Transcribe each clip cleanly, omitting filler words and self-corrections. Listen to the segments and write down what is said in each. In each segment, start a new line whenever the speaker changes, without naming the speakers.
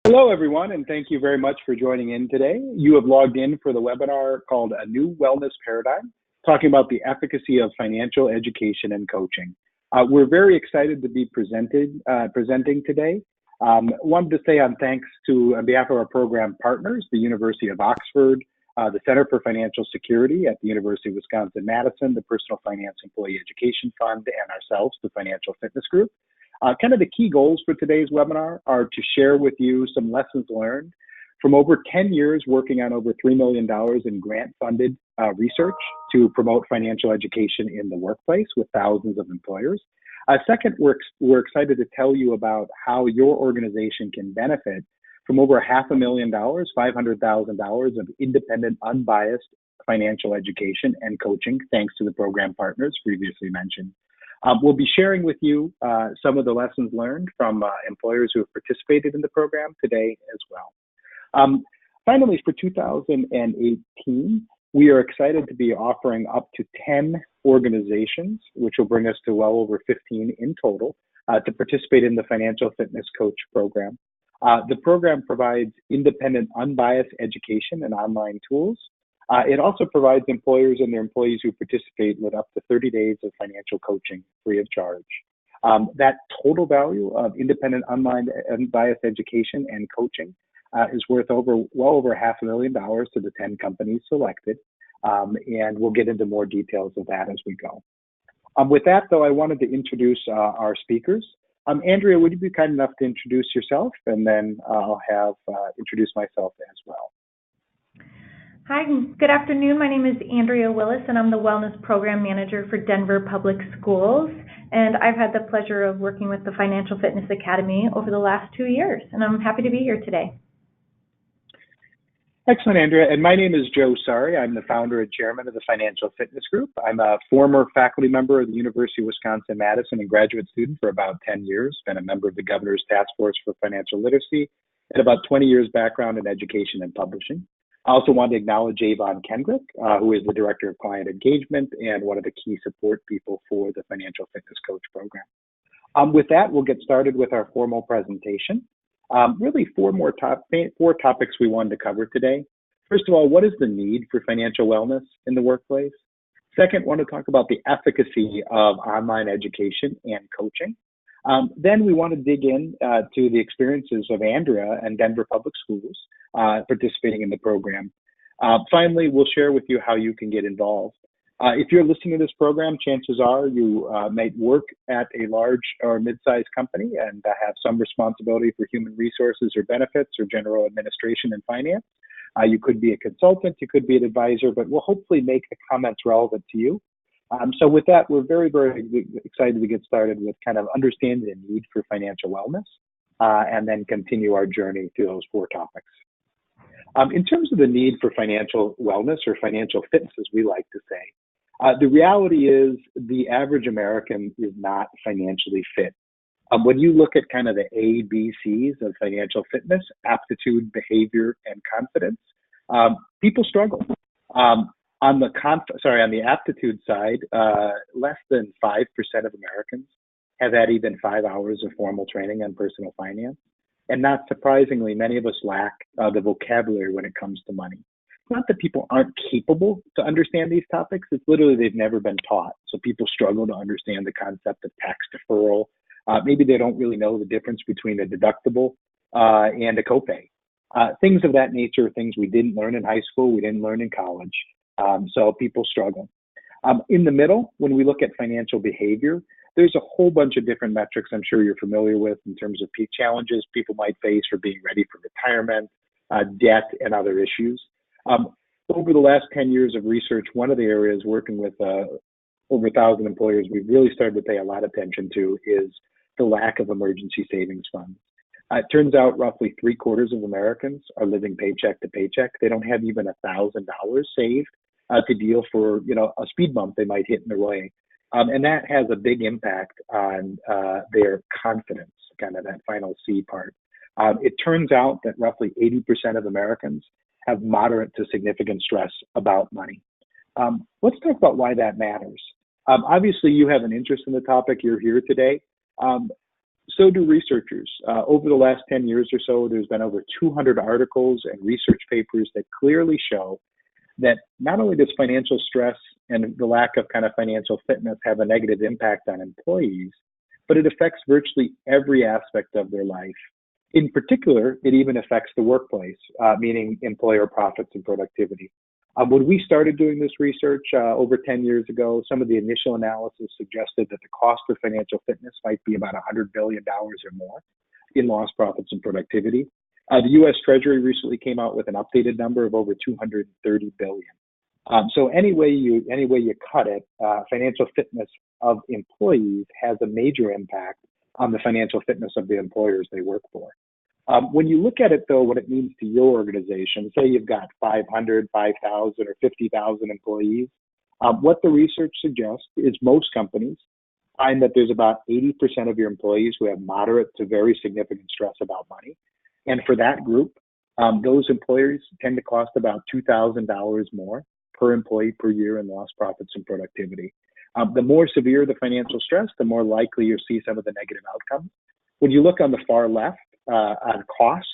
Hello, everyone, and thank you very much for joining in today. You have logged in for the webinar called A New Wellness Paradigm, talking about the efficacy of financial education and coaching. We're very excited to be presenting today. Wanted to say on behalf of our program partners, the University of Oxford, the Center for Financial Security at the University of Wisconsin-Madison, the Personal Finance Employee Education Fund, and ourselves, the Financial Fitness Group. Kind of the key goals for today's webinar are to share with you some lessons learned from over 10 years working on over $3 million in grant-funded research to promote financial education in the workplace with thousands of employers. Second, we're excited to tell you about how your organization can benefit from over $500,000, $500,000 of independent, unbiased financial education and coaching, thanks to the program partners previously mentioned. We'll be sharing with you some of the lessons learned from employers who have participated in the program today as well. Finally, for 2018, we are excited to be offering up to 10 organizations, which will bring us to well over 15 in total, to participate in the Financial Fitness Coach program. The program provides independent, unbiased education and online tools. It also provides employers and their employees who participate with up to 30 days of financial coaching free of charge. That total value of independent, unbiased education and coaching is worth well over $500,000 to the 10 companies selected, and we'll get into more details of that as we go. With that, though, I wanted to introduce our speakers. Andrea, would you be kind enough to introduce yourself, and then I'll introduce myself as well.
Hi, good afternoon. My name is Andrea Willis, and I'm the Wellness Program Manager for Denver Public Schools. And I've had the pleasure of working with the Financial Fitness Academy over the last 2 years, and I'm happy to be here today.
Excellent, Andrea. And my name is Joe Sari. I'm the founder and chairman of the Financial Fitness Group. I'm a former faculty member of the University of Wisconsin-Madison and graduate student for about 10 years, been a member of the Governor's Task Force for Financial Literacy, and about 20 years background in education and publishing. I also want to acknowledge Avon Kendrick, who is the Director of Client Engagement and one of the key support people for the Financial Fitness Coach program. With that, we'll get started with our formal presentation. Really four topics we wanted to cover today. First of all, what is the need for financial wellness in the workplace? Second, I want to talk about the efficacy of online education and coaching. Then we want to dig in to the experiences of Andrea and Denver Public Schools participating in the program. Finally, we'll share with you how you can get involved. If you're listening to this program, chances are you might work at a large or mid-sized company and have some responsibility for human resources or benefits or general administration and finance. You could be a consultant, you could be an advisor, but we'll hopefully make the comments relevant to you. So with that, we're very, very excited to get started with kind of understanding the need for financial wellness and then continue our journey through those four topics. In terms of the need for financial wellness or financial fitness, as we like to say, the reality is the average American is not financially fit. When you look at kind of the ABCs of financial fitness, aptitude, behavior, and confidence, people struggle. On the aptitude side, less than 5% of Americans have had even 5 hours of formal training on personal finance. And not surprisingly, many of us lack the vocabulary when it comes to money. It's not that people aren't capable to understand these topics, it's literally they've never been taught. So people struggle to understand the concept of tax deferral. Maybe they don't really know the difference between a deductible and a copay. Things of that nature, things we didn't learn in high school, we didn't learn in college. So people struggle. In the middle, when we look at financial behavior, there's a whole bunch of different metrics I'm sure you're familiar with in terms of peak challenges people might face for being ready for retirement, debt, and other issues. Over the last 10 years of research, one of the areas working with over 1,000 employers we've really started to pay a lot of attention to is the lack of emergency savings funds. It turns out roughly 3/4 of Americans are living paycheck to paycheck. They don't have even $1,000 saved to deal for a speed bump they might hit in their way. And that has a big impact on their confidence, kind of that final C part. It turns out that roughly 80% of Americans have moderate to significant stress about money. Let's talk about why that matters. Obviously, you have an interest in the topic. You're here today. So do researchers. Over the last 10 years or so, there's been over 200 articles and research papers that clearly show that not only does financial stress and the lack of kind of financial fitness have a negative impact on employees, but it affects virtually every aspect of their life. In particular, it even affects the workplace, meaning employer profits and productivity. When we started doing this research over 10 years ago, some of the initial analysis suggested that the cost of financial fitness might be about $100 billion or more in lost profits and productivity. The U.S. Treasury recently came out with an updated number of over 230 billion. So any way you cut it, financial fitness of employees has a major impact on the financial fitness of the employers they work for. When you look at it, though, what it means to your organization, say you've got 500, 5,000, or 50,000 employees, what the research suggests is most companies find that there's about 80% of your employees who have moderate to very significant stress about money. And for that group, those employers tend to cost about $2,000 more per employee per year in lost profits and productivity. The more severe the financial stress, the more likely you'll see some of the negative outcomes. When you look on the far left on cost,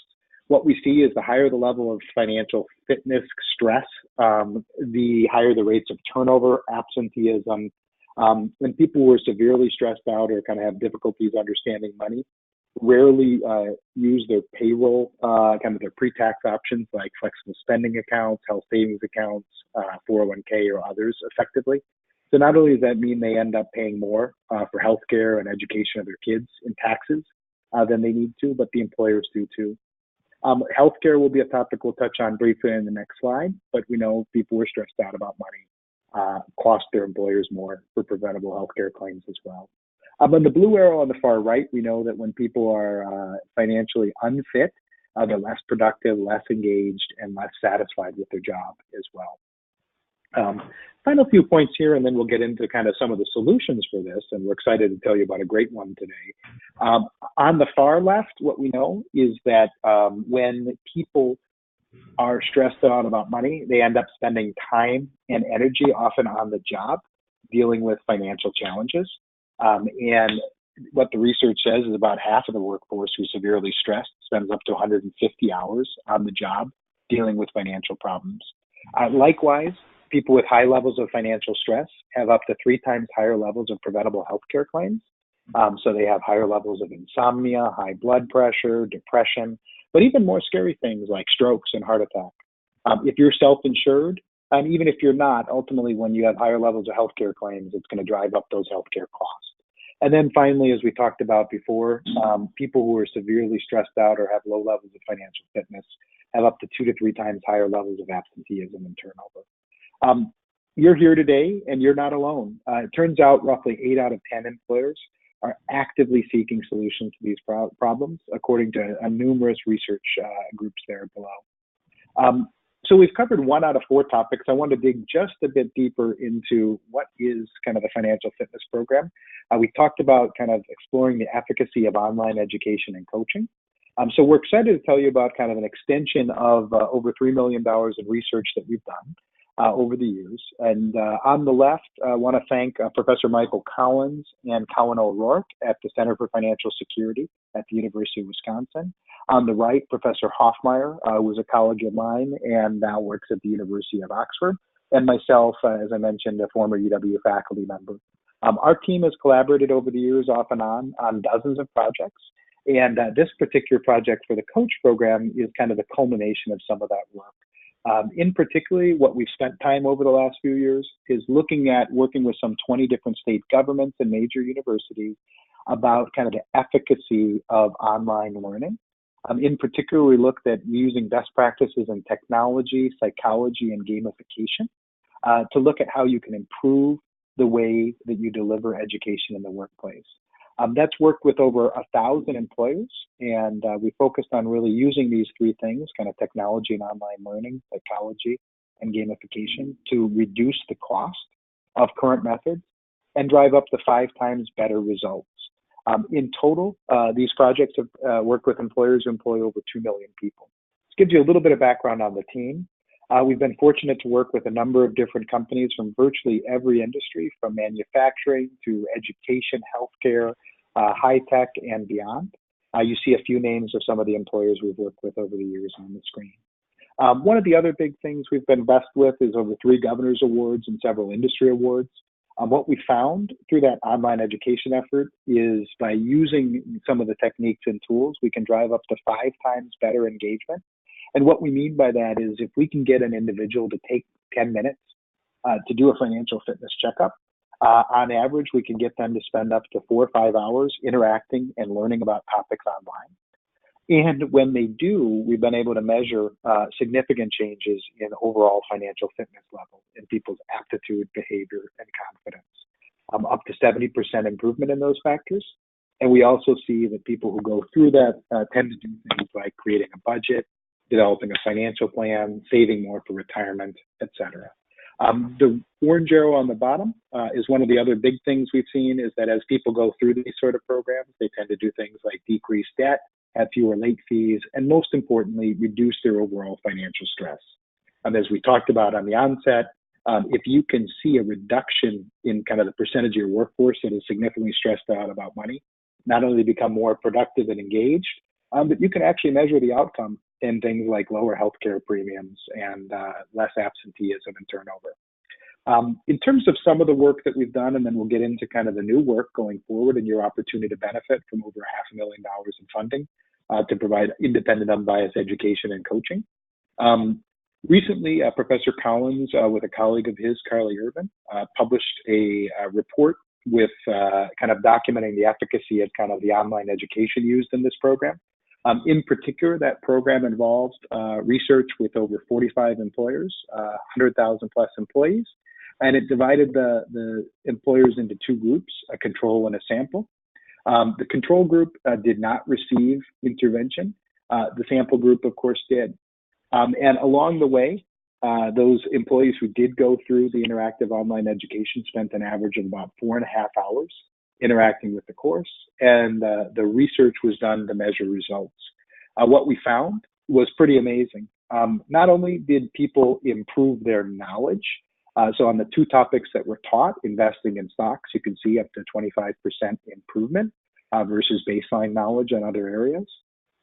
what we see is the higher the level of financial fitness stress, the higher the rates of turnover, absenteeism, and people who are severely stressed out or kind of have difficulties understanding money rarely use their payroll, kind of their pre-tax options like flexible spending accounts, health savings accounts, 401k or others effectively. So not only does that mean they end up paying more for healthcare and education of their kids in taxes than they need to, but the employers do too. Healthcare will be a topic we'll touch on briefly in the next slide, but we know people who are stressed out about money cost their employers more for preventable healthcare claims as well. On the blue arrow on the far right, we know that when people are financially unfit, they're less productive, less engaged, and less satisfied with their job as well. Final few points here, and then we'll get into kind of some of the solutions for this, and we're excited to tell you about a great one today. On the far left, what we know is that when people are stressed out about money, they end up spending time and energy often on the job dealing with financial challenges. And what the research says is about half of the workforce who's severely stressed spends up to 150 hours on the job dealing with financial problems. Likewise, people with high levels of financial stress have up to 3 times higher levels of preventable healthcare claims. So they have higher levels of insomnia, high blood pressure, depression, but even more scary things like strokes and heart attack. If you're self-insured, and even if you're not, ultimately when you have higher levels of healthcare claims, it's going to drive up those healthcare costs. And then finally, as we talked about before, people who are severely stressed out or have low levels of financial fitness have up to 2 to 3 times higher levels of absenteeism and turnover. You're here today and you're not alone. It turns out roughly 8 out of 10 employers are actively seeking solutions to these problems, according to numerous research groups there below. So we've covered 1 out of 4 topics. I want to dig just a bit deeper into what is kind of the financial fitness program. We talked about kind of exploring the efficacy of online education and coaching. So we're excited to tell you about kind of an extension of over $3 million in research that we've done over the years. And on the left, I want to thank Professor Michael Collins and Colin O'Rourke at the Center for Financial Security at the University of Wisconsin. On the right, Professor Hoffmeyer, who was a colleague of mine and now works at the University of Oxford, and myself, as I mentioned, a former UW faculty member. Our team has collaborated over the years off and on dozens of projects, and this particular project for the coach program is kind of the culmination of some of that work. In particular, what we've spent time over the last few years is looking at working with some 20 different state governments and major universities about kind of the efficacy of online learning. In particular, we looked at using best practices in technology, psychology, and gamification to look at how you can improve the way that you deliver education in the workplace. That's worked with over 1,000 employers, and we focused on really using these 3 things, kind of technology and online learning, psychology, and gamification, to reduce the cost of current methods and drive up to 5 times better results. In total, these projects have worked with employers who employ over 2 million people. This gives you a little bit of background on the team. We've been fortunate to work with a number of different companies from virtually every industry, from manufacturing to education, healthcare, high tech, and beyond. You see a few names of some of the employers we've worked with over the years on the screen. One of the other big things we've been blessed with is over 3 Governor's Awards and several industry awards. What we found through that online education effort is by using some of the techniques and tools, we can drive up to 5 times better engagement. And what we mean by that is if we can get an individual to take 10 minutes to do a financial fitness checkup, on average, we can get them to spend up to 4 or 5 hours interacting and learning about topics online. And when they do, we've been able to measure significant changes in overall financial fitness level in people's aptitude, behavior, and confidence, up to 70% improvement in those factors. And we also see that people who go through that tend to do things like creating a budget, developing a financial plan, saving more for retirement, etc. The orange arrow on the bottom is one of the other big things we've seen is that as people go through these sort of programs, they tend to do things like decrease debt, have fewer late fees, and most importantly, reduce their overall financial stress. As we talked about on the onset, if you can see a reduction in kind of the percentage of your workforce that is significantly stressed out about money, not only become more productive and engaged, but you can actually measure the outcome in things like lower healthcare premiums and less absenteeism and turnover. In terms of some of the work that we've done, and then we'll get into kind of the new work going forward and your opportunity to benefit from over $500,000 in funding to provide independent, unbiased education and coaching. Recently, Professor Collins, with a colleague of his, Carly Irvin, published a report with kind of documenting the efficacy of kind of the online education used in this program. In particular, that program involved research with over 45 employers, 100,000 plus employees, and it divided the employers into 2 groups, a control and a sample. The control group did not receive intervention. The sample group, of course, did. And along the way, those employees who did go through the interactive online education spent an average of about 4.5 hours interacting with the course, and the research was done to measure results. What we found was pretty amazing. Not only did people improve their knowledge, so on the 2 topics that were taught, investing in stocks, you can see up to 25% improvement versus baseline knowledge in other areas.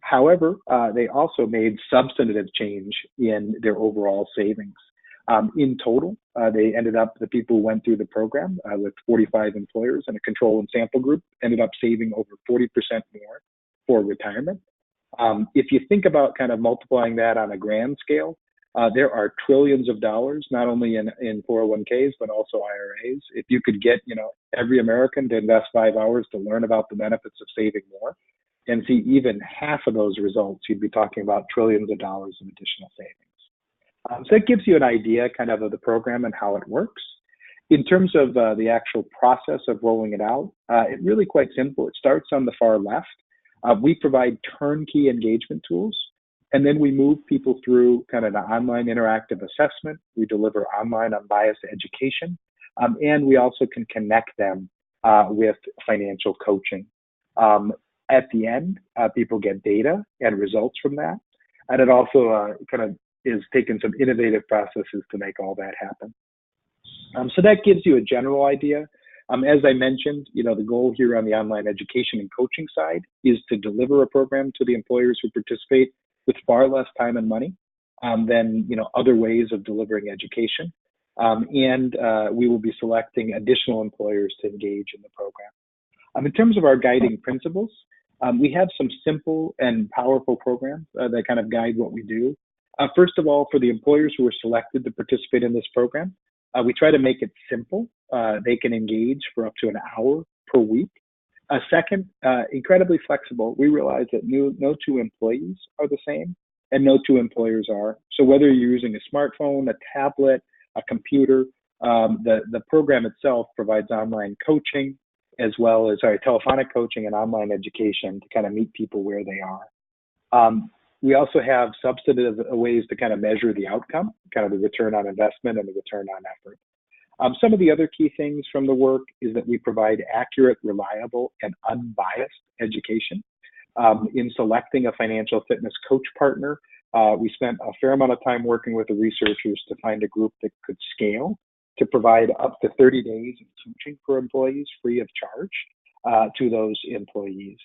However, they also made substantive change in their overall savings. In total, they ended up, the people who went through the program with 45 employers and a control and sample group ended up saving over 40% more for retirement. If you think about kind of multiplying that on a grand scale, there are trillions of dollars, not only in 401ks, but also IRAs. If you could get, every American to invest 5 hours to learn about the benefits of saving more and see even half of those results, you'd be talking about trillions of dollars in additional savings. So it gives you an idea kind of the program and how it works. In terms of the actual process of rolling it out, it's really quite simple. It starts on the far left. We provide turnkey engagement tools, and then we move people through kind of the online interactive assessment. We deliver online unbiased education, and we also can connect them with financial coaching. At the end, people get data and results from that, and it also kind of is taking some innovative processes to make all that happen. So that gives you a general idea. As I mentioned, the goal here on the online education and coaching side is to deliver a program to the employers who participate with far less time and money than other ways of delivering education. And we will be selecting additional employers to engage in the program. In terms of our guiding principles, we have some simple and powerful programs that kind of guide what we do. First of all, for the employers who are selected to participate in this program, we try to make it simple. They can engage for up to an hour per week. Second, incredibly flexible. We realize that no 2 employees are the same and no 2 employers are. So whether you're using a smartphone, a tablet, a computer, the program itself provides online coaching as well as telephonic coaching and online education to kind of meet people where they are. We also have substantive ways to kind of measure the outcome, kind of the return on investment and the return on effort. Some of the other key things from the work is that we provide accurate, reliable, and unbiased education. In selecting a financial fitness coach partner, we spent a fair amount of time working with the researchers to find a group that could scale to provide up to 30 days of coaching for employees free of charge. to those employees.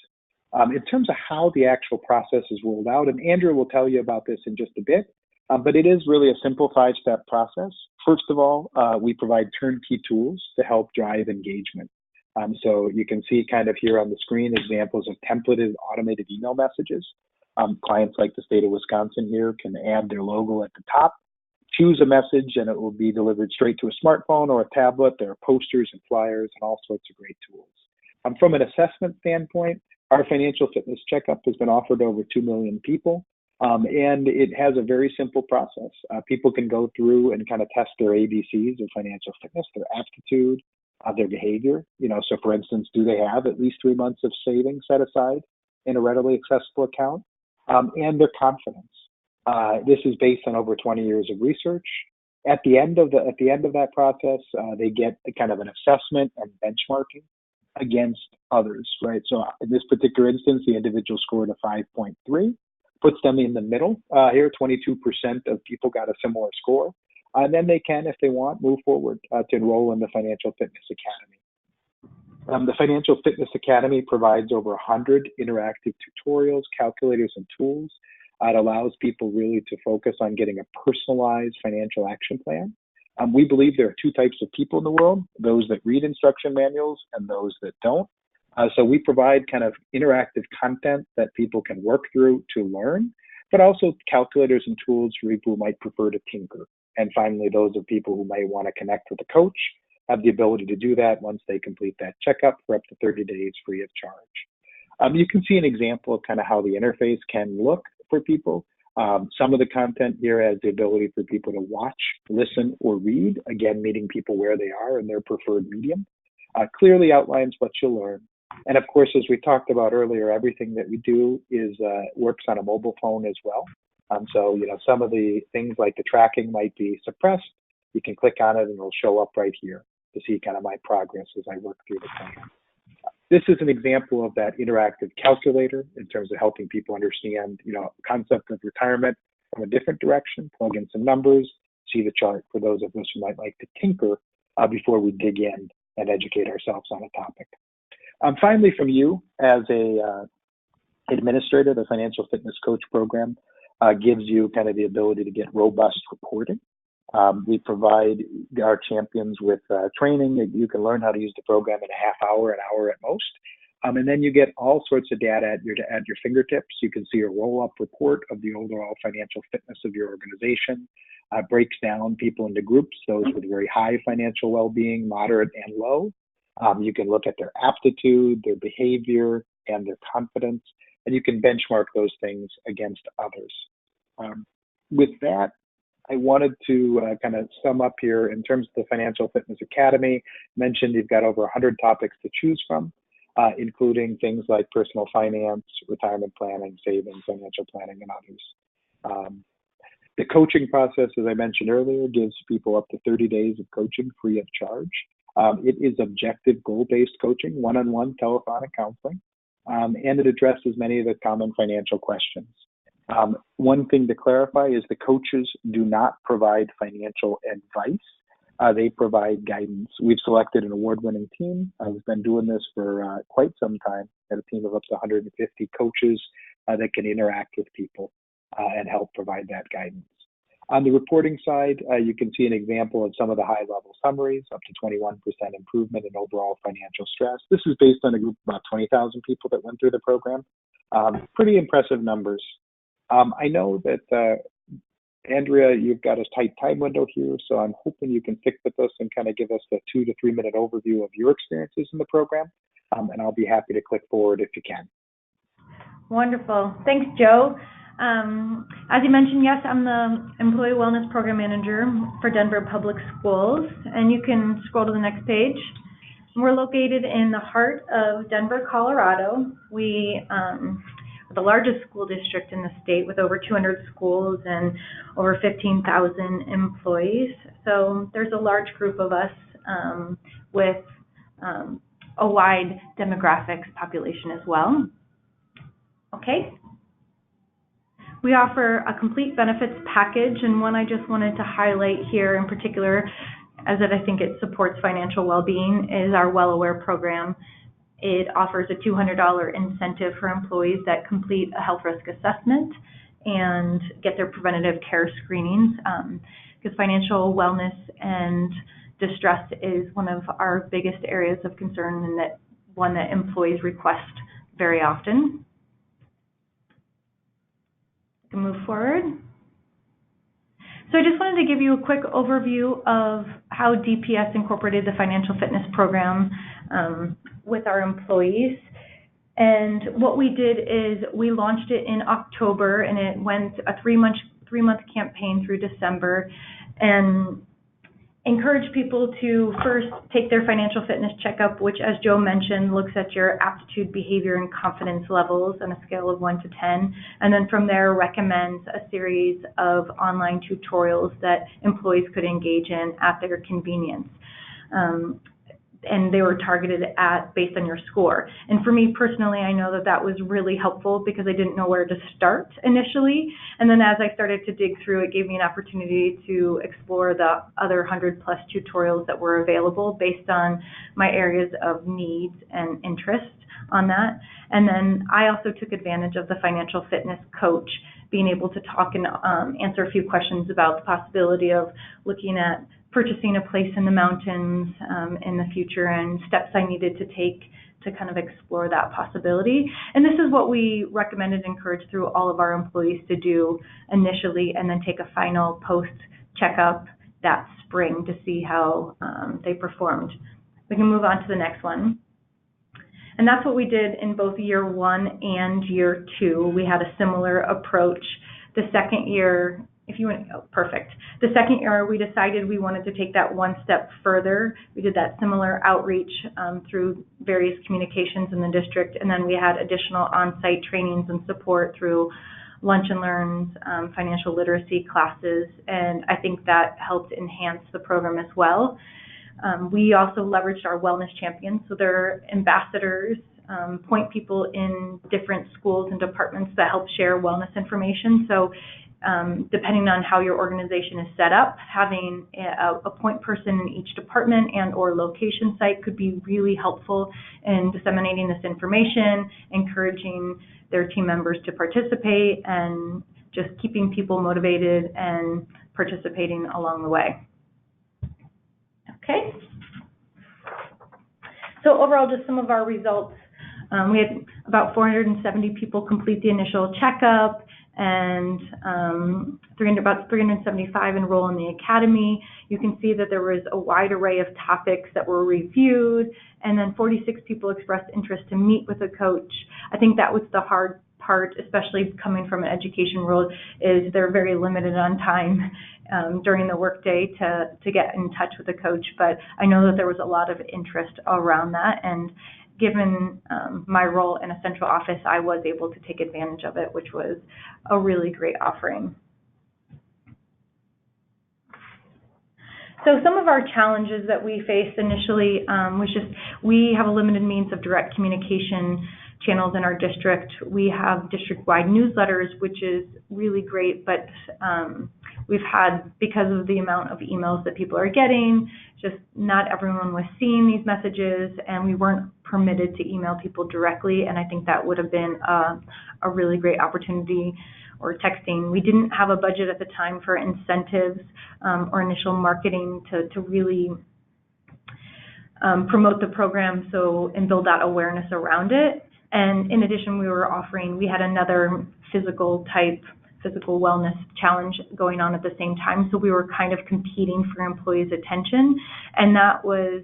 In terms of how the actual process is rolled out, and Andrea will tell you about this in just a bit, but it is really a simple 5-step process. First of all, we provide turnkey tools to help drive engagement. So you can see kind of here on the screen examples of templated automated email messages. Clients like the state of Wisconsin here can add their logo at the top, choose a message, and it will be delivered straight to a smartphone or a tablet. There are posters and flyers and all sorts of great tools. From an assessment standpoint, our financial fitness checkup has been offered to over 2 million people, and it has a very simple process. People can go through and kind of test their ABCs of financial fitness, their aptitude, their behavior. So for instance, do they have at least 3 months of savings set aside in a readily accessible account, and their confidence. This is based on over 20 years of research. At the end of that process, they get a kind of an assessment and benchmarking against others, right? So in this particular instance, the individual scored a 5.3, puts them in the middle. Here, 22% of people got a similar score. And then they can, if they want, move forward to enroll in the Financial Fitness Academy. The Financial Fitness Academy provides over 100 interactive tutorials, calculators, and tools. It allows people really to focus on getting a personalized financial action plan. We believe there are 2 types of people in the world, those that read instruction manuals and those that don't. So we provide kind of interactive content that people can work through to learn, but also calculators and tools for people who might prefer to tinker. And finally, those are people who might want to connect with a coach, have the ability to do that once they complete that checkup for up to 30 days free of charge. You can see an example of kind of how the interface can look for people. Some of the content here has the ability for people to watch, listen, or read, again, meeting people where they are in their preferred medium. Clearly outlines what you'll learn. And of course, as we talked about earlier, everything that we do is works on a mobile phone as well. So, some of the things like the tracking might be suppressed. You can click on it and it'll show up right here to see kind of my progress as I work through the plan. This is an example of that interactive calculator in terms of helping people understand, concept of retirement from a different direction, plug in some numbers, see the chart for those of us who might like to tinker before we dig in and educate ourselves on a topic. Finally, from you as a administrator, the Financial Fitness Coach Program gives you kind of the ability to get robust reporting. We provide our champions with training. You can learn how to use the program in a half hour, an hour at most. And then you get all sorts of data at your fingertips. You can see a roll-up report of the overall financial fitness of your organization. Breaks down people into groups, those with very high financial well-being, moderate, and low. You can look at their aptitude, their behavior, and their confidence, and you can benchmark those things against others. With that, I wanted to kind of sum up here in terms of the Financial Fitness Academy. Mentioned you've got over 100 topics to choose from, including things like personal finance, retirement planning, savings, financial planning, and others. The coaching process, as I mentioned earlier, gives people up to 30 days of coaching free of charge. It is objective, goal-based coaching, one-on-one telephonic counseling, and it addresses many of the common financial questions. One thing to clarify is the coaches do not provide financial advice. They provide guidance. We've selected an award-winning team. We've been doing this for quite some time, at a team of up to 150 coaches that can interact with people and help provide that guidance. On the reporting side, you can see an example of some of the high-level summaries, up to 21% improvement in overall financial stress. This is based on a group of about 20,000 people that went through the program. Pretty impressive numbers. I know that, Andrea, you've got a tight time window here, so I'm hoping you can stick with us and kind of give us a 2 to 3 minute overview of your experiences in the program, and I'll be happy to click forward if you can.
Wonderful. Thanks, Joe. As you mentioned, yes, I'm the Employee Wellness Program Manager for Denver Public Schools, and you can scroll to the next page. We're located in the heart of Denver, Colorado. We the largest school district in the state with over 200 schools and over 15,000 employees. So there's a large group of us with a wide demographics population as well. Okay. We offer a complete benefits package, and one I just wanted to highlight here in particular, as I think it supports financial well-being, is our Well Aware program. It offers a $200 incentive for employees that complete a health risk assessment and get their preventative care screenings, because financial wellness and distress is one of our biggest areas of concern, and that one that employees request very often. We can move forward. So I just wanted to give you a quick overview of how DPS incorporated the financial fitness program with our employees. And what we did is we launched it in October, and it went a three-month campaign through December, and encourage people to first take their financial fitness checkup, which, as Joe mentioned, looks at your aptitude, behavior, and confidence levels on a scale of 1 to 10. And then from there, recommends a series of online tutorials that employees could engage in at their convenience. And they were targeted based on your score. And for me personally, I know that that was really helpful because I didn't know where to start initially. And then as I started to dig through, it gave me an opportunity to explore the other 100+ tutorials that were available based on my areas of needs and interest on that. And then I also took advantage of the financial fitness coach, being able to talk and answer a few questions about the possibility of looking at purchasing a place in the mountains in the future, and steps I needed to take to kind of explore that possibility. And this is what we recommended and encouraged through all of our employees to do initially, and then take a final post checkup that spring to see how they performed. We can move on to the next one. And that's what we did in both year 1 and year 2. We had a similar approach. The second year, perfect. The second year, we decided we wanted to take that one step further. We did that similar outreach through various communications in the district, and then we had additional on-site trainings and support through lunch and learns, financial literacy classes, and I think that helped enhance the program as well. We also leveraged our wellness champions, so they're ambassadors, point people in different schools and departments that help share wellness information. So depending on how your organization is set up, having a point person in each department and or location site could be really helpful in disseminating this information, encouraging their team members to participate, and just keeping people motivated and participating along the way. Okay. So overall, just some of our results. We had about 470 people complete the initial checkup, and about 375 enroll in the academy. You can see that there was a wide array of topics that were reviewed, and then 46 people expressed interest to meet with a coach. I think that was the hard part, especially coming from an education world, is they're very limited on time during the workday to get in touch with a coach. But I know that there was a lot of interest around that, and given my role in a central office, I was able to take advantage of it, which was a really great offering. So some of our challenges that we faced initially was just we have a limited means of direct communication channels in our district. We have district-wide newsletters, which is really great, but we've had, because of the amount of emails that people are getting, just not everyone was seeing these messages, and we weren't permitted to email people directly, and I think that would have been a really great opportunity, or texting. We didn't have a budget at the time for incentives or initial marketing to really promote the program and build that awareness around it. And in addition, we had another physical wellness challenge going on at the same time, so we were kind of competing for employees' attention, and that was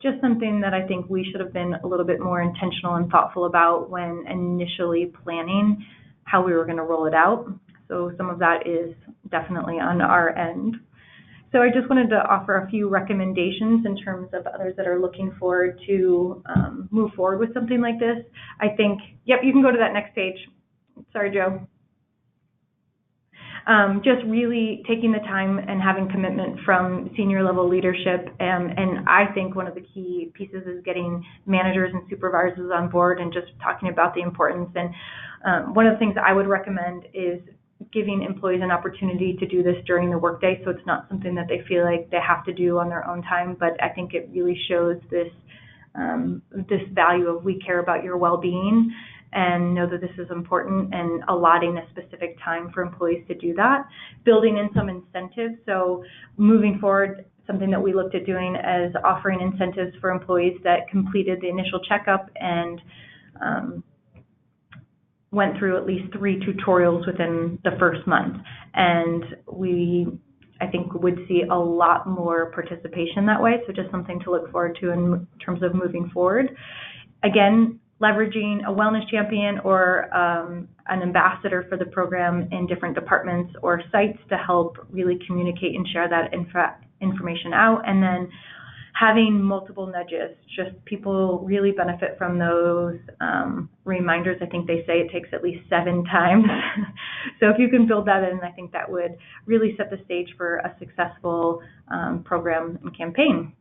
just something that I think we should have been a little bit more intentional and thoughtful about when initially planning how we were going to roll it out. So some of that is definitely on our end. So I just wanted to offer a few recommendations in terms of others that are looking forward to move forward with something like this. I think, yep, you can go to that next page. Sorry, Joe. Just really taking the time and having commitment from senior level leadership. And I think one of the key pieces is getting managers and supervisors on board and just talking about the importance. And one of the things I would recommend is giving employees an opportunity to do this during the workday, so it's not something that they feel like they have to do on their own time, but I think it really shows this this value of we care about your well-being and know that this is important, and allotting a specific time for employees to do that, building in some incentives. So moving forward, something that we looked at doing is offering incentives for employees that completed the initial checkup and went through at least 3 tutorials within the first month. And I think would see a lot more participation that way. So just something to look forward to in terms of moving forward. Again, leveraging a wellness champion or an ambassador for the program in different departments or sites to help really communicate and share that information out. And then having multiple nudges, just people really benefit from those reminders. I think they say it takes at least 7 times. So if you can build that in, I think that would really set the stage for a successful program and campaign.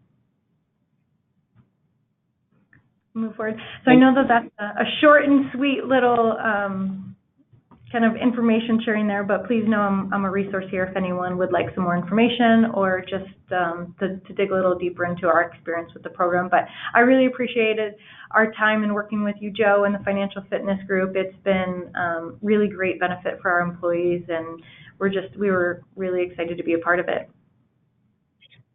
Move forward. So I know that that's a short and sweet little kind of information sharing there, but please know I'm a resource here if anyone would like some more information or just to dig a little deeper into our experience with the program. But I really appreciated our time in working with you, Joe, and the Financial Fitness Group. It's been really great benefit for our employees, and we were really excited to be a part of it.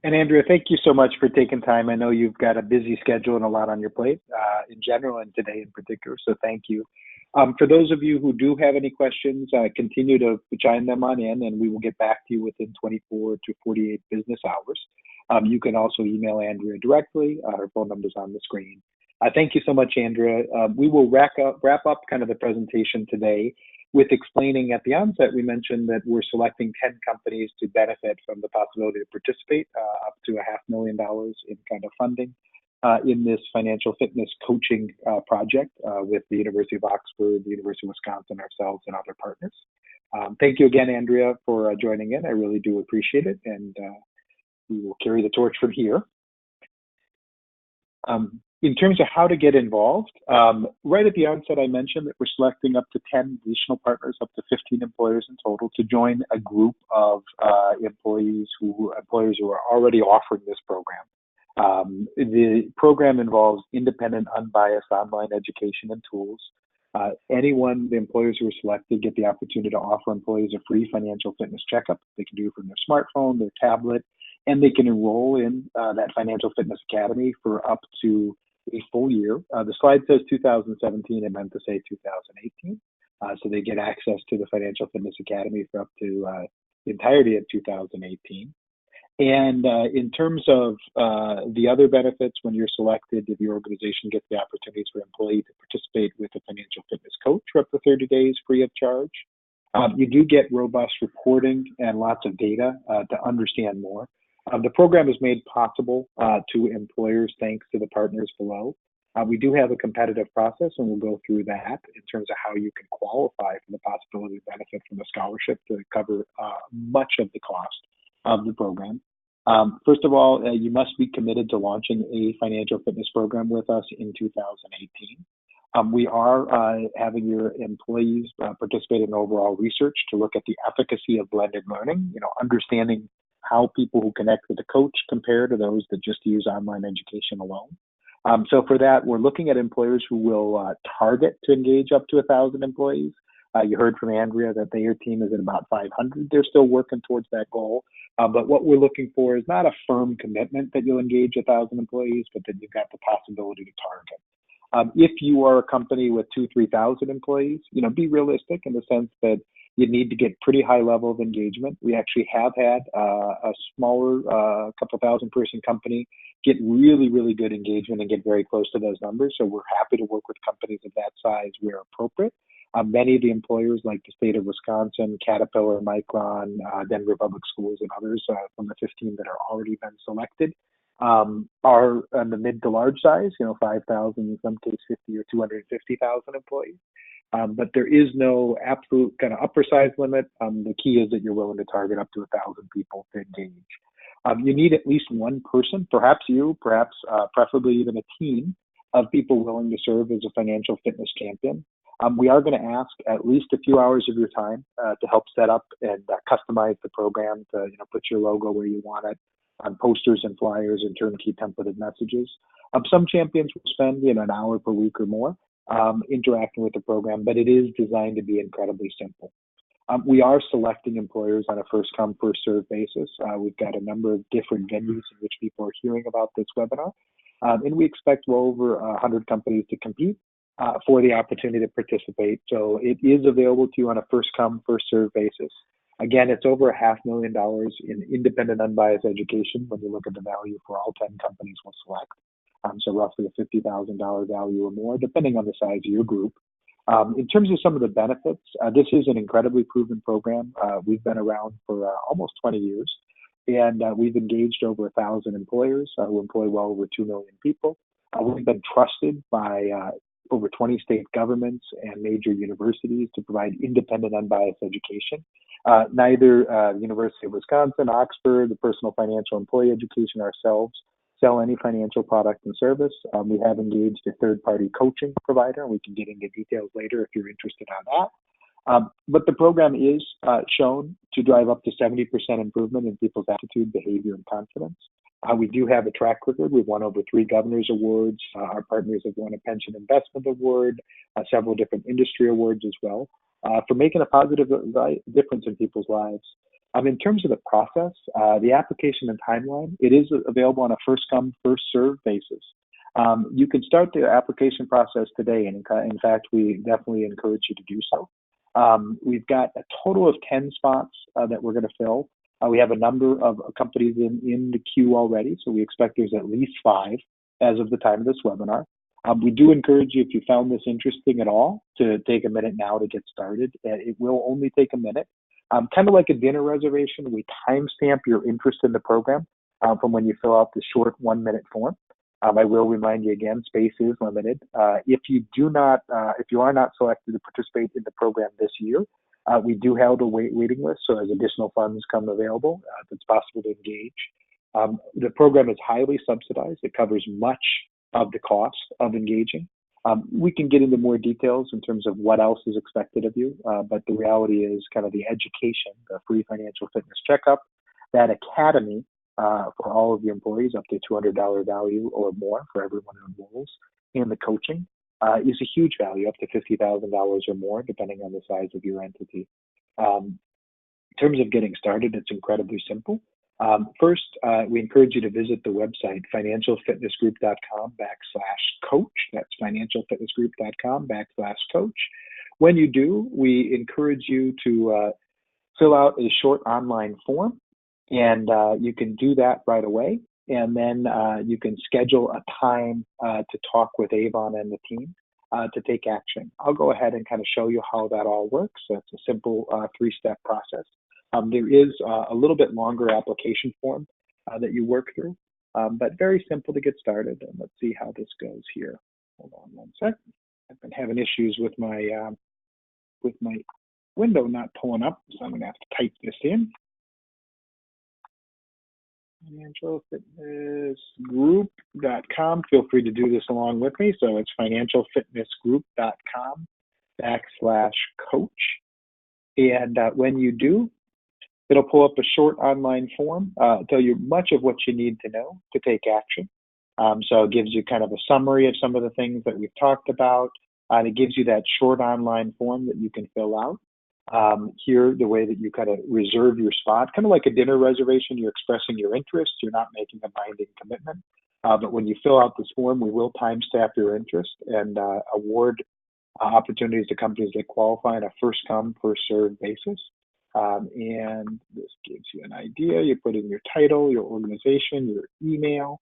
And Andrea, thank you so much for taking time. I know you've got a busy schedule and a lot on your plate in general and today in particular, so thank you. For those of you who do have any questions, continue to chime them on in, and we will get back to you within 24 to 48 business hours. You can also email Andrea directly. Her phone number is on the screen. Thank you so much, Andrea. We will wrap up kind of the presentation today with explaining at the onset, we mentioned that we're selecting 10 companies to benefit from the possibility to participate up to $500,000 in kind of funding in this financial fitness coaching project with the University of Oxford, the University of Wisconsin, ourselves, and other partners. Thank you again, Andrea, for joining in. I really do appreciate it, and we will carry the torch from here. In terms of how to get involved, right at the onset, I mentioned that we're selecting up to 10 additional partners, up to 15 employers in total, to join a group of employers who are already offering this program. The program involves independent, unbiased online education and tools. The employers who are selected get the opportunity to offer employees a free financial fitness checkup. They can do it from their smartphone, their tablet, and they can enroll in that Financial Fitness Academy for up to a full year. The slide says 2017, it meant to say 2018. So they get access to the Financial Fitness Academy for up to the entirety of 2018. And in terms of the other benefits, when you're selected, if your organization gets the opportunities for employees to participate with a financial fitness coach for up to 30 days free of charge. You do get robust reporting and lots of data to understand more. The program is made possible to employers thanks to the partners below. We do have a competitive process, and we'll go through that in terms of how you can qualify for the possibility of benefit from a scholarship to cover much of the cost of the program. First of all, you must be committed to launching a financial fitness program with us in 2018. We are having your employees participate in overall research to look at the efficacy of blended learning, understanding how people who connect with a coach compare to those that just use online education alone. So for that, we're looking at employers who will target to engage up to 1,000 employees. You heard from Andrea that their team is at about 500. They're still working towards that goal. But what we're looking for is not a firm commitment that you'll engage 1,000 employees, but that you've got the possibility to target. If you are a company with 2,000-3,000 employees, be realistic in the sense that you need to get pretty high level of engagement. We actually have had a smaller, couple thousand person company get really, really good engagement and get very close to those numbers. So we're happy to work with companies of that size where appropriate. Many of the employers like the state of Wisconsin, Caterpillar, Micron, Denver Public Schools, and others from the 15 that are already been selected are in the mid to large size, 5,000, in some cases 50 or 250,000 employees. But there is no absolute kind of upper size limit. The key is that you're willing to target up to 1,000 people to engage. You need at least one person, perhaps you, preferably even a team of people willing to serve as a financial fitness champion. We are going to ask at least a few hours of your time to help set up and customize the program to put your logo where you want it, on posters and flyers and turnkey templated messages. Some champions will spend an hour per week or more interacting with the program, but it is designed to be incredibly simple. We are selecting employers on a first come, first serve basis. We've got a number of different venues in which people are hearing about this webinar. And we expect well over 100 companies to compete for the opportunity to participate. So it is available to you on a first come, first serve basis. Again, it's over $500,000 in independent, unbiased education when you look at the value for all 10 companies we'll select. So roughly a $50,000 value or more, depending on the size of your group. In terms of some of the benefits, this is an incredibly proven program. We've been around for almost 20 years, and we've engaged over 1,000 employers who employ well over 2 million people. We've been trusted by over 20 state governments and major universities to provide independent, unbiased education. Neither the University of Wisconsin, Oxford, the Personal Financial Employee Education ourselves sell any financial product and service. We have engaged a third-party coaching provider, and we can get into details later if you're interested on that. But the program is shown to drive up to 70% improvement in people's attitude, behavior, and confidence. We do have a track record. We've won over 3 Governor's Awards. Our partners have won a Pension Investment Award, several different industry awards as well, for making a positive difference in people's lives. In terms of the process, the application and timeline, it is available on a first come, first serve basis. You can start the application process today, and in fact, we definitely encourage you to do so. We've got a total of 10 spots that we're going to fill. We have a number of companies in the queue already, so we expect there's at least 5 as of the time of this webinar. We do encourage you, if you found this interesting at all, to take a minute now to get started. It will only take a minute. Kind of like a dinner reservation, we timestamp your interest in the program from when you fill out the short 1-minute form. I will remind you again, space is limited. If you are not selected to participate in the program this year, we do have a waiting list, so as additional funds come available, it's possible to engage. The program is highly subsidized. It covers much of the cost of engaging. We can get into more details in terms of what else is expected of you, but the reality is kind of the education, the free financial fitness checkup, that academy for all of your employees, up to $200 value or more for everyone who enrolls, and the coaching is a huge value, up to $50,000 or more, depending on the size of your entity. In terms of getting started, it's incredibly simple. First, we encourage you to visit the website, financialfitnessgroup.com/coach. That's financialfitnessgroup.com/coach. When you do, we encourage you to fill out a short online form, and you can do that right away. And then you can schedule a time to talk with Avon and the team to take action. I'll go ahead and kind of show you how that all works. It's a simple 3-step process. There is a little bit longer application form that you work through, but very simple to get started. And let's see how this goes here. Hold on one sec. I've been having issues with my window not pulling up, so I'm going to have to type this in. financialfitnessgroup.com. Feel free to do this along with me. So it's financialfitnessgroup.com/coach. And when you do, it'll pull up a short online form, tell you much of what you need to know to take action. So it gives you kind of a summary of some of the things that we've talked about. And it gives you that short online form that you can fill out. Here, the way that you kind of reserve your spot, kind of like a dinner reservation, you're expressing your interest, you're not making a binding commitment. But when you fill out this form, we will timestamp your interest and award opportunities to companies that qualify on a first come, first served basis. And this gives you an idea. You put in your title, your organization, your email,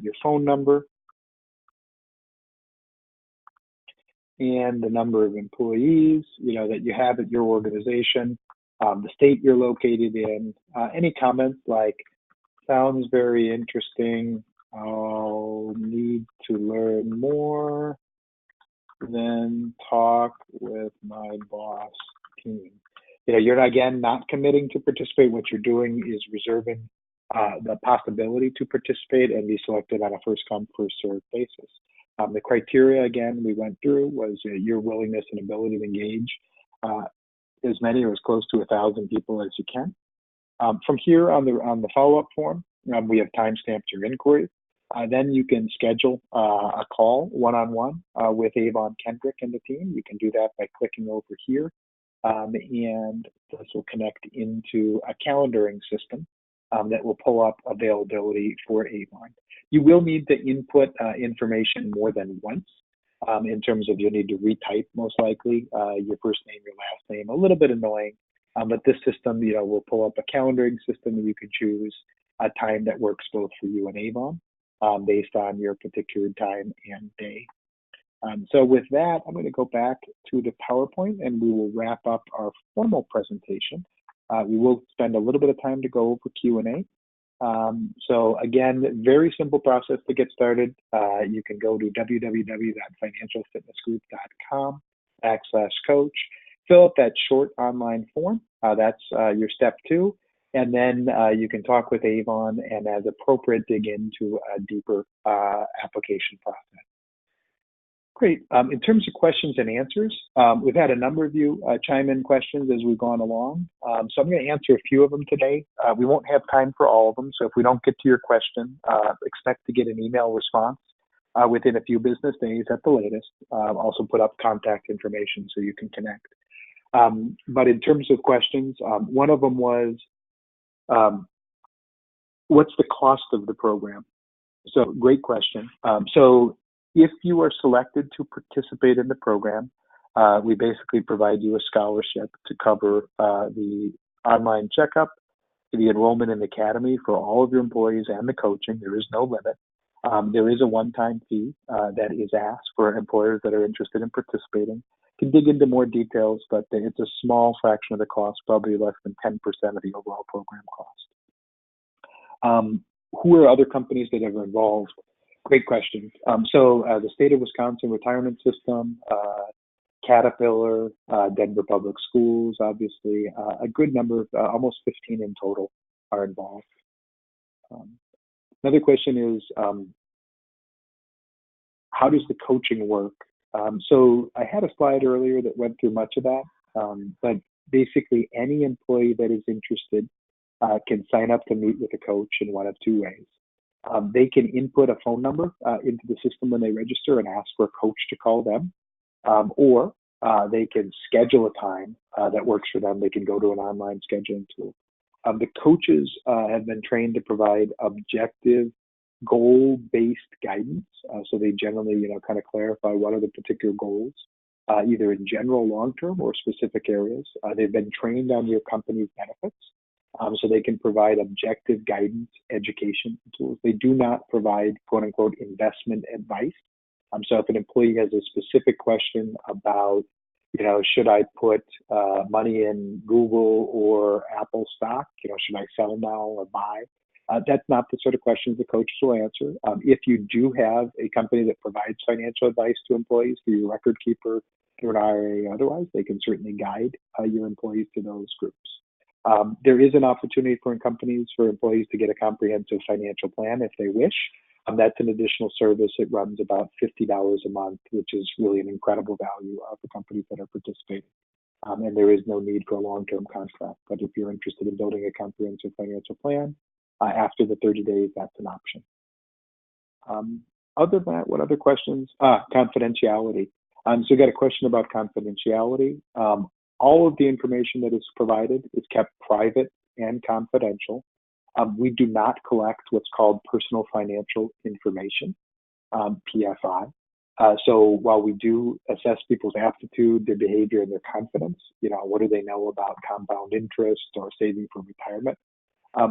your phone number, and the number of employees, that you have at your organization, the state you're located in. Any comments like, sounds very interesting, I'll need to learn more, then talk with my boss team. You're, again, not committing to participate. What you're doing is reserving the possibility to participate and be selected on a first come, first served basis. The criteria, again, we went through was your willingness and ability to engage as many or as close to 1,000 people as you can. From here on the follow-up form, we have timestamped your inquiry. Then you can schedule a call one-on-one with Avon Kendrick and the team. You can do that by clicking over here. And this will connect into a calendaring system that will pull up availability for Avon. You will need to input information more than once in terms of you'll need to retype most likely your first name, your last name, a little bit annoying. But this system, will pull up a calendaring system and you can choose a time that works both for you and Avon based on your particular time and day. So with that, I'm going to go back to the PowerPoint and we will wrap up our formal presentation. We will spend a little bit of time to go over Q&A. So again, very simple process to get started. You can go to www.financialfitnessgroup.com/coach, fill out that short online form. That's your step 2. And then you can talk with Avon and as appropriate, dig into a deeper application process. Great. In terms of questions and answers, we've had a number of you chime in questions as we've gone along. So I'm going to answer a few of them today. We won't have time for all of them. So if we don't get to your question, expect to get an email response within a few business days at the latest. Also put up contact information so you can connect. But in terms of questions, one of them was, what's the cost of the program? So great question. So if you are selected to participate in the program, we basically provide you a scholarship to cover the online checkup, the enrollment in the academy for all of your employees and the coaching. There is no limit. There is a one-time fee that is asked for employers that are interested in participating. Can dig into more details, but it's a small fraction of the cost, probably less than 10% of the overall program cost. Who are other companies that are involved? Great question. So the state of Wisconsin retirement system, Caterpillar, Denver Public Schools, obviously, a good number, almost 15 in total are involved. Another question is, how does the coaching work? So I had a slide earlier that went through much of that, but basically any employee that is interested can sign up to meet with a coach in one of two ways. They can input a phone number into the system when they register and ask for a coach to call them, or they can schedule a time that works for them. They can go to an online scheduling tool. The coaches have been trained to provide objective, goal-based guidance. So they generally, kind of clarify what are the particular goals, either in general, long-term, or specific areas. They've been trained on your company's benefits. So they can provide objective guidance, education tools. They do not provide quote unquote investment advice. So if an employee has a specific question about, should I put money in Google or Apple stock? Should I sell now or buy? That's not the sort of questions the coaches will answer. If you do have a company that provides financial advice to employees through your record keeper, through an IRA, otherwise, they can certainly guide your employees to those groups. There is an opportunity for companies, for employees to get a comprehensive financial plan if they wish. That's an additional service. It runs about $50 a month, which is really an incredible value for companies that are participating. And there is no need for a long-term contract. But if you're interested in building a comprehensive financial plan, after the 30 days, that's an option. Other than that, what other questions? Confidentiality. So we got a question about confidentiality. All of the information that is provided is kept private and confidential. We do not collect what's called personal financial information, PFI. So while we do assess people's aptitude, their behavior, and their confidence, what do they know about compound interest or saving for retirement?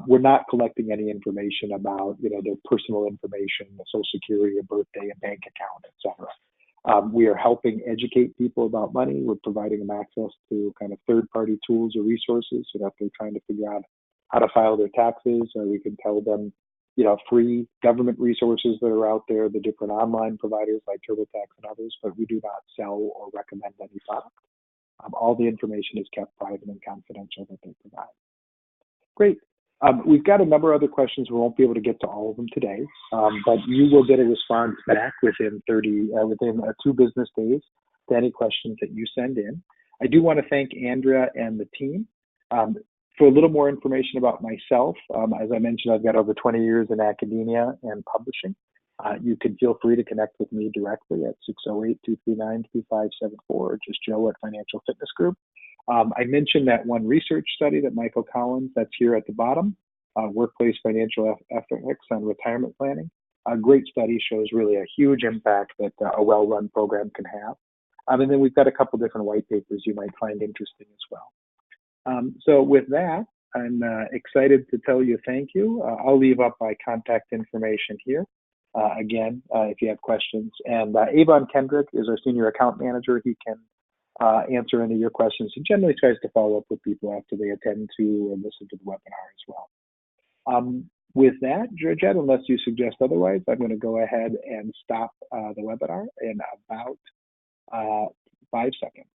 We're not collecting any information about, their personal information, the Social Security, a birthday, a bank account, et cetera. We are helping educate people about money. We're providing them access to kind of third-party tools or resources so that if they're trying to figure out how to file their taxes, or we can tell them, free government resources that are out there, the different online providers like TurboTax and others, but we do not sell or recommend any product. All the information is kept private and confidential that they provide. Great. We've got a number of other questions. We won't be able to get to all of them today, but you will get a response back within 2 business days to any questions that you send in. I do want to thank Andrea and the team. For a little more information about myself, as I mentioned, I've got over 20 years in academia and publishing. You can feel free to connect with me directly at 608-239-2574 or just Joe at Financial Fitness Group. I mentioned that one research study that Michael Collins, that's here at the bottom, Workplace Financial Ethics on Retirement Planning. A great study, shows really a huge impact that a well-run program can have. And then we've got a couple different white papers you might find interesting as well. So with that, I'm excited to tell you thank you. I'll leave up my contact information here. Again, if you have questions. And Avon Kendrick is our Senior Account Manager. He can answer any of your questions. He generally tries to follow up with people after they attend to or listen to the webinar as well. With that, Georgette, unless you suggest otherwise, I'm going to go ahead and stop the webinar in about 5 seconds.